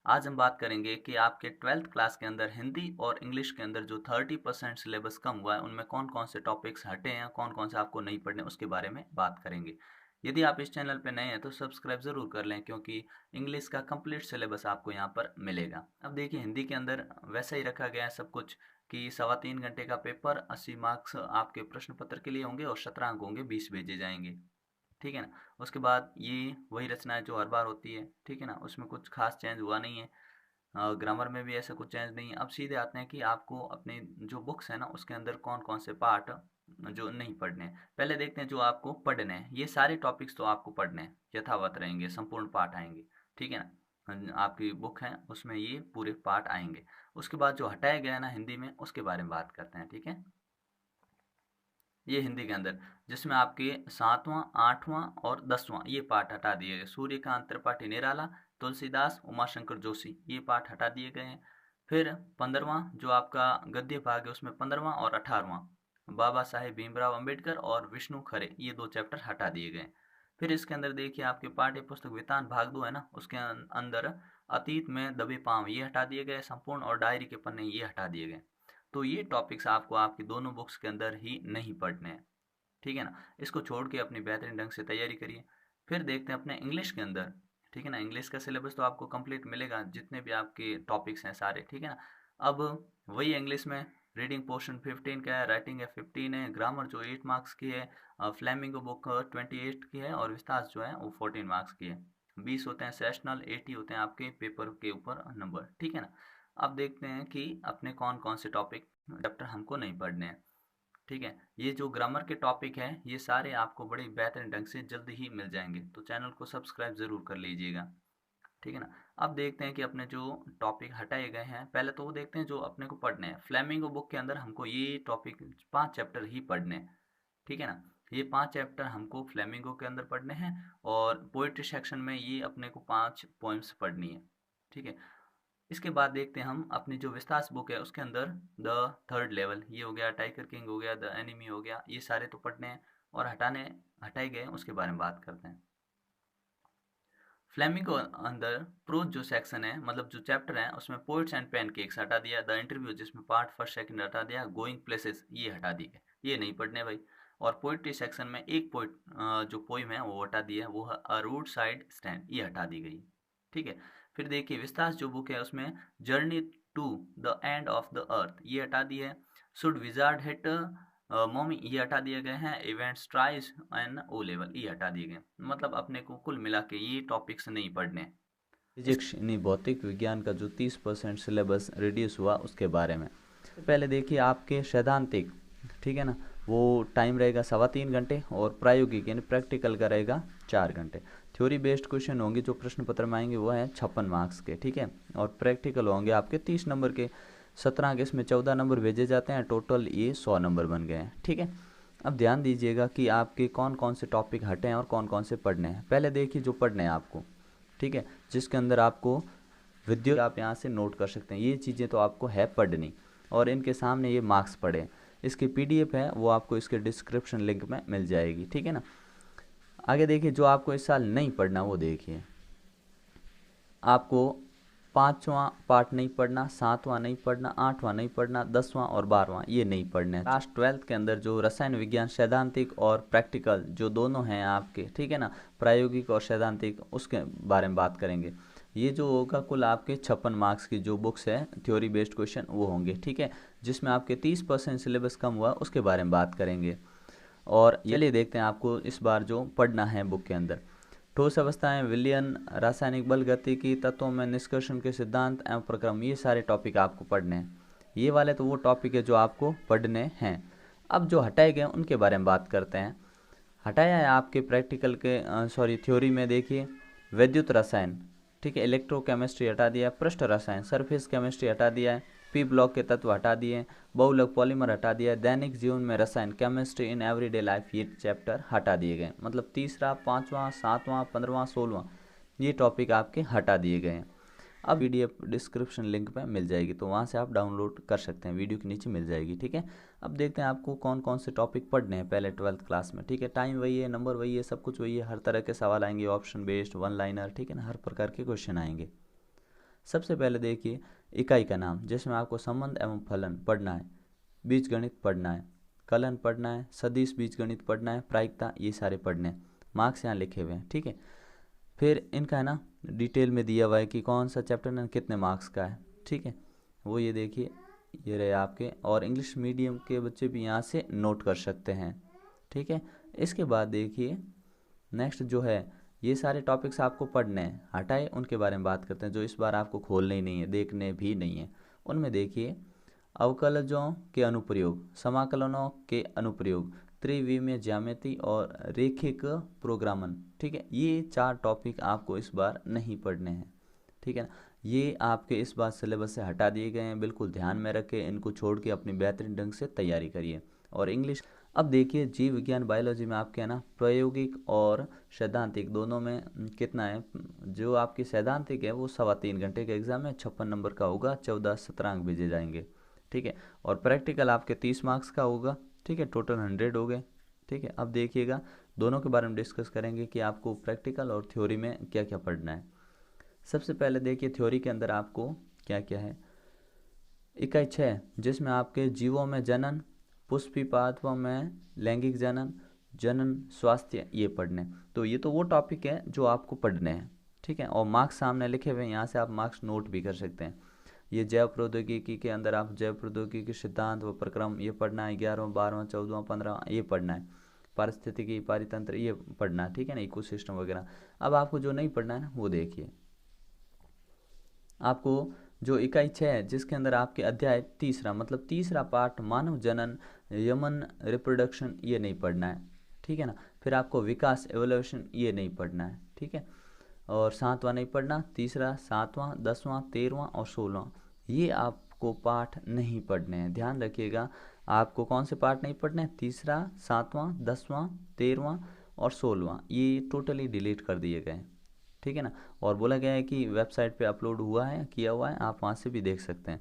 आज हम बात करेंगे कि आपके 12th क्लास के अंदर हिंदी और इंग्लिश के अंदर जो 30% सिलेबस कम हुआ है उनमें कौन कौन से टॉपिक्स हटे हैं, कौन कौन से आपको नहीं पढ़ने, उसके बारे में बात करेंगे। यदि आप इस चैनल पे नए हैं तो सब्सक्राइब ज़रूर कर लें, क्योंकि इंग्लिश का कंप्लीट सिलेबस आपको यहाँ पर मिलेगा। अब देखिए, हिंदी के अंदर वैसा ही रखा गया है सब कुछ कि 3.25 घंटे का पेपर, 80 मार्क्स आपके प्रश्न पत्र के लिए होंगे और 17 अंक होंगे, 20 भेजे जाएंगे। ठीक है ना। उसके बाद ये वही रचना है जो हर बार होती है। ठीक है ना, उसमें कुछ खास चेंज हुआ नहीं है। ग्रामर में भी ऐसा कुछ चेंज नहीं है। अब सीधे आते हैं कि आपको अपने जो बुक्स है ना उसके अंदर कौन कौन से पार्ट जो नहीं पढ़ने हैं। पहले देखते हैं जो आपको पढ़ने हैं। ये सारे टॉपिक्स तो आपको पढ़ने हैं, यथावत रहेंगे, संपूर्ण पाठ आएंगे। ठीक है ना। आपकी बुक है उसमें ये पूरे पाठ आएंगे। उसके बाद जो हटाया गया है ना हिंदी में, उसके बारे में बात करते हैं। ठीक है। ये हिंदी के अंदर जिसमें आपके 7वां, 8वां और 10वां ये पाठ हटा दिए गए। सूर्यकांत त्रिपाठी निराला, तुलसीदास, उमाशंकर जोशी, ये पाठ हटा दिए गए हैं। फिर 15वां जो आपका गद्य भाग है उसमें 15वां और 18वां बाबा साहेब भीमराव अंबेडकर और विष्णु खरे, ये दो चैप्टर हटा दिए गए। फिर इसके अंदर देखिए आपके पाठ्य पुस्तक वितान भाग 2 है ना, उसके अंदर अतीत में दबे पांव ये हटा दिए गए, संपूर्ण और डायरी के पन्ने ये हटा दिए गए। तो ये टॉपिक्स आपको आपकी दोनों बुक्स के अंदर ही नहीं पढ़ने हैं। ठीक है ना। इसको छोड़ के अपनी बेहतरीन ढंग से तैयारी करिए। फिर देखते हैं अपने इंग्लिश के अंदर। ठीक है ना, इंग्लिश का सिलेबस तो आपको कंप्लीट मिलेगा, जितने भी आपके टॉपिक्स हैं सारे। ठीक है ना। अब वही इंग्लिश में रीडिंग पोर्शन 15 का है, राइटिंग है 15 है, ग्रामर जो 8 मार्क्स की है, फ्लेमिंगो बुक 28 की है और विस्तार जो है वो 14 मार्क्स की है। 20 होते हैं सेशनल, 80 होते हैं आपके पेपर के ऊपर नंबर। ठीक है ना। अब देखते हैं कि अपने कौन कौन से टॉपिक चैप्टर हमको नहीं पढ़ने हैं। ठीक है। ये जो ग्रामर के टॉपिक हैं ये सारे आपको बड़े बेहतरीन ढंग से जल्द ही मिल जाएंगे, तो चैनल को सब्सक्राइब ज़रूर कर लीजिएगा। ठीक है ना। अब देखते हैं कि अपने जो टॉपिक हटाए गए हैं, पहले तो वो देखते हैं जो अपने को पढ़ने हैं। फ्लेमिंगो बुक के अंदर हमको ये टॉपिक 5 चैप्टर ही पढ़ने हैं। ठीक है ना। ये 5 चैप्टर हमको फ्लेमिंगो के अंदर पढ़ने हैं और पोइट्री सेक्शन में ये अपने को 5 पोएम्स पढ़नी है। ठीक है। इसके बाद देखते हैं हम अपनी जो विस्तास बुक है उसके अंदर द थर्ड लेवल ये हो गया, टाइगर किंग हो गया, द एनिमी हो गया, ये सारे तो पढ़ने हैं और हटाए गए उसके बारे में बात करते हैं। फ्लेमिंगो अंदर प्रोज जो सेक्शन है, मतलब जो चैप्टर है, उसमें पोइट्स एंड पैनकेक्स हटा दिया, द इंटरव्यू जिसमें पार्ट फर्स्ट सेकंड हटा दिया, गोइंग प्लेसेस ये हटा दिए, ये नहीं पढ़ने भाई। और पोइट्री सेक्शन में एक पोइट जो पोइम है वो हटा दिया है, वो है अ रूड साइड स्टैंड, ये हटा दी गई। ठीक है। फिर देखिए विस्तास जो बुक है उसमें journey to the end of the earth ये हटा दी है। शुड विजार्ड हिट मॉमी ये हटा दिए गए हैं। Events tries and O level ये हटा दिए गए। मतलब अपने को कुल मिला के ये टॉपिक्स नहीं पढ़ने। फिजिक्स यानी भौतिक विज्ञान का जो 30% सिलेबस रिड्यूस हुआ उसके बारे में पहले देखिए। आपके सैद्धांतिक, ठीक है ना, वो टाइम रहेगा 3.25 घंटे और प्रायोगिक यानी प्रैक्टिकल का रहेगा 4 घंटे। थ्योरी बेस्ड क्वेश्चन होंगे जो प्रश्न पत्र में आएंगे वो हैं 56 मार्क्स के। ठीक है। और प्रैक्टिकल होंगे आपके 30 नंबर के। 17 के इसमें 14 नंबर भेजे जाते हैं, टोटल ये 100 नंबर बन गए हैं। ठीक है। अब ध्यान दीजिएगा कि आपके कौन कौन से टॉपिक हटे हैं और कौन कौन से पढ़ने हैं। पहले देखिए जो पढ़ने हैं आपको, ठीक है, जिसके अंदर आपको विद्युत, आप यहाँ से नोट कर सकते हैं, ये चीज़ें तो आपको है पढ़नी और इनके सामने ये मार्क्स पढ़े। इसकी पीडीएफ है वो आपको इसके डिस्क्रिप्शन लिंक में मिल जाएगी। ठीक है ना। आगे देखिए जो आपको इस साल नहीं पढ़ना वो देखिए। आपको 5वां पार्ट नहीं पढ़ना, 7वां नहीं पढ़ना, 8वां नहीं पढ़ना, 10वां और 12वां ये नहीं पढ़ने। क्लास 12th के अंदर जो रसायन विज्ञान सैद्धांतिक और प्रैक्टिकल जो दोनों हैं आपके, ठीक है ना, प्रायोगिक और सैद्धांतिक, उसके बारे में बात करेंगे। ये जो होगा कुल आपके 56 मार्क्स की जो बुक्स है थ्योरी बेस्ड क्वेश्चन वो होंगे। ठीक है। जिसमें आपके 30% सिलेबस कम हुआ उसके बारे में बात करेंगे। और चलिए देखते हैं आपको इस बार जो पढ़ना है बुक के अंदर। ठोस अवस्थाएं, विलयन, रासायनिक बल, गतिकी, तत्वों में निष्कर्षण के सिद्धांत एवं प्रक्रम, ये सारे टॉपिक आपको पढ़ने हैं। ये वाले तो वो टॉपिक है जो आपको पढ़ने हैं। अब जो हटाए गए उनके बारे में बात करते हैं। हटाया है आपके प्रैक्टिकल के थ्योरी में देखिए विद्युत रसायन, ठीक है, इलेक्ट्रोकेमिस्ट्री हटा दिया है, पृष्ठ रसायन सरफेस केमिस्ट्री हटा दिया है, पी ब्लॉक के तत्व हटा दिए, बहुलक पॉलीमर हटा दिया, दैनिक जीवन में रसायन केमिस्ट्री इन एवरीडे लाइफ ये चैप्टर हटा दिए गए। मतलब तीसरा, 5वां, 7वां, 15वां, 16वां ये टॉपिक आपके हटा दिए गए हैं। अब पीडीएफ डिस्क्रिप्शन लिंक पे मिल जाएगी, तो वहाँ से आप डाउनलोड कर सकते हैं, वीडियो के नीचे मिल जाएगी। ठीक है। अब देखते हैं आपको कौन कौन से टॉपिक पढ़ने हैं पहले 12th क्लास में। ठीक है। टाइम वही है, नंबर वही है, सब कुछ वही है, हर तरह के सवाल आएंगे, ऑप्शन बेस्ड, वन लाइनर, ठीक है ना, हर प्रकार के क्वेश्चन आएंगे। सबसे पहले देखिए इकाई का नाम, जिसमें आपको संबंध एवं फलन पढ़ना है, बीजगणित पढ़ना है, कलन पढ़ना है, सदिश बीजगणित पढ़ना है, प्रायिकता, ये सारे पढ़ने हैं। मार्क्स यहाँ लिखे हुए हैं, ठीक है। फिर इनका है ना डिटेल में दिया हुआ है कि कौन सा चैप्टर ना कितने मार्क्स का है, ठीक है। वो ये देखिए, ये रहे आपके, और इंग्लिश मीडियम के बच्चे भी यहाँ से नोट कर सकते हैं, ठीक है। इसके बाद देखिए नेक्स्ट जो है, ये सारे टॉपिक्स आपको पढ़ने हैं, हटाए उनके बारे में बात करते हैं जो इस बार आपको खोलने ही नहीं है, देखने भी नहीं है। उनमें देखिए अवकलजों के अनुप्रयोग, समाकलनों के अनुप्रयोग, त्रिविमीय ज्यामिति और रैखिक प्रोग्रामन, ठीक है। ये 4 टॉपिक आपको इस बार नहीं पढ़ने हैं, ठीक है ना। ये आपके इस बार सिलेबस से हटा दिए गए हैं, बिल्कुल ध्यान में रखें, इनको छोड़ के अपनी बेहतरीन ढंग से तैयारी करिए। और इंग्लिश, अब देखिए जीव विज्ञान बायोलॉजी में आपके है ना प्रायोगिक और सैद्धांतिक दोनों में कितना है। जो आपकी सैद्धांतिक है वो 3.25 घंटे का एग्जाम है, 56 नंबर का होगा, 14-17 अंक भेजे जाएंगे, ठीक है। और प्रैक्टिकल आपके 30 मार्क्स का होगा, ठीक है, टोटल 100 हो गए, ठीक है। अब देखिएगा दोनों के बारे में डिस्कस करेंगे कि आपको प्रैक्टिकल और थ्योरी में क्या क्या पढ़ना है। सबसे पहले देखिए थ्योरी के अंदर आपको क्या क्या है। इकाई 6, जिसमें आपके जीवों में जनन, पुष्पिपात्वों में लैंगिक जनन, जनन स्वास्थ्य, ये पढ़ने। तो ये तो वो टॉपिक है जो आपको पढ़ने हैं, ठीक है। और मार्क्स सामने लिखे हुए हैं, यहाँ से आप मार्क्स नोट भी कर सकते हैं। ये जैव प्रौद्योगिकी के अंदर आप जैव प्रौद्योगिकी सिद्धांत व प्रक्रम ये पढ़ना है, 11वां 12वां 14वां 15वां ये पढ़ना है। पारिस्थितिकी पारितंत्र ये पढ़ना है, ठीक है ना, इकोसिस्टम वगैरह। अब आपको जो नहीं पढ़ना है ना वो देखिए, आपको जो इकाई 6 है जिसके अंदर आपके अध्याय तीसरा, मतलब तीसरा पार्ट मानव जनन यमन रिप्रोडक्शन, ये नहीं पढ़ना है, ठीक है ना। फिर आपको विकास एवोल्यूशन ये नहीं पढ़ना है, ठीक है। और 7वां नहीं पढ़ना, तीसरा 7वां 10वां 13वां और 16वां ये आपको पाठ नहीं पढ़ने हैं, ध्यान रखिएगा। आपको कौन से पाठ नहीं पढ़ने हैं, तीसरा 7वां 10वां 13वां और 16वां ये टोटली डिलीट कर दिए गए, ठीक है ना। और बोला गया है कि वेबसाइट पे अपलोड हुआ है, किया हुआ है, आप वहाँ से भी देख सकते हैं।